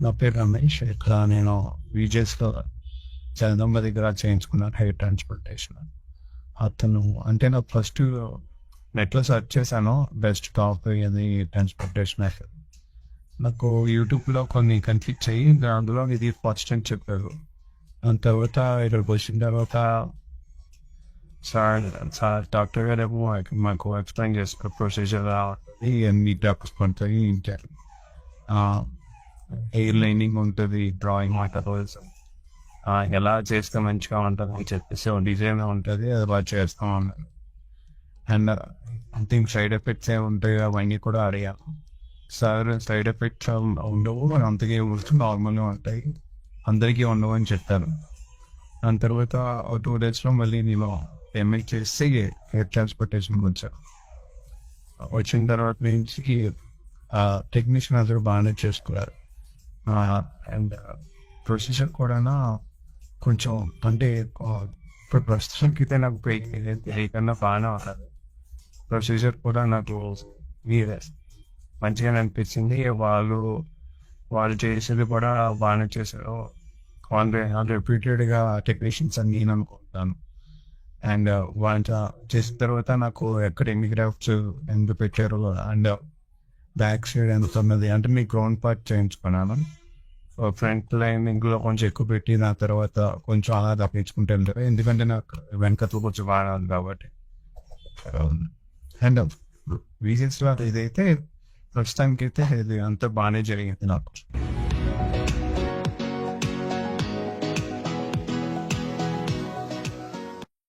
నా పేరు రమేష్. ఇక్కడ నేను విజేస్‌లో జగదంబ దగ్గర చేయించుకున్నాను హెయిర్ ట్రాన్స్‌ప్లాంటేషన్. అతను అంటే నాకు ఫస్ట్ నెట్‌లో సెర్చ్ చేశాను. బెస్ట్ టాప్ ఇది ట్రాన్స్‌ప్లాంటేషన్ అయితది. నాకు యూట్యూబ్‌లో కొన్ని కనిపించాయి. అందులో ఇది ఫస్ట్ అని చెప్పారు. దాని తర్వాత ఇక్కడికి వచ్చిన తర్వాత సార్ సార్ డాక్టర్ గారేమో మాకు ఎక్స్‌ప్లెయిన్ చేస్తారు ప్రొసీజర్ ఇవన్నీ డ్రగ్స్ పడతాయి. హెయిర్ లైనింగ్ ఉంటుంది, డ్రాయింగ్ ఉంటుంది, ఎలా చేస్తే మంచిగా ఉంటుంది అని చెప్పేసి డిజైన్ ఉంటుంది, అది బాగా చేస్తాం అన్నారు. అండ్ దీనికి సైడ్ ఎఫెక్ట్స్ ఏమి ఉంటాయి అవన్నీ కూడా అడిగాను. సార్ సైడ్ ఎఫెక్ట్స్ ఉండవు, అంతగా నార్మల్గా ఉంటాయి, అందరికీ ఉండవు అని చెప్పారు. దాని తర్వాత 2 daysలో మళ్ళీ నేను పేమెంట్ చేసి హెయిర్ ట్రాన్స్‌ప్లాంటేషన్ వచ్చాను. వచ్చిన తర్వాత నుంచి టెక్నీషియన్ అందరూ బాగానే చేసుకున్నారు. అండ్ ప్రొసీజర్ కూడా కొంచెం అంటే ఇప్పుడు ప్రస్తుతానికైతే నాకు కన్నా బాగానే ఉంటుంది. ప్రొసీజర్ కూడా నాకు మీరే మంచిగానే అనిపించింది. వాళ్ళు చేసేది కూడా బాగానే చేశారు. రిపీటెడ్గా టెక్నీషియన్స్ అని నేను అనుకుంటాను. అండ్ వాళ్ళు చేసిన తర్వాత నాకు ఎక్కడ ఎన్ని గ్రాఫ్ట్స్ ఎందుకు పెట్టారు అండ్ బ్యాక్ సైడ్ ఎంత ఉన్నది అంటే మీ గ్రౌండ్ పార్ట్ చేయించుకున్నాను. ఫ్రంట్ లైనింగ్లో కొంచెం ఎక్కువ పెట్టి దాని తర్వాత కొంచెం అలా తప్పించుకుంటే వెళ్తారు, ఎందుకంటే నాకు వెనకతో కొంచెం బాగా ఉంది కాబట్టి. అండ్ రీజన్స్లో ఇదైతే ప్రస్తుతానికైతే ఇది అంతా బాగానే జరిగింది నాకు.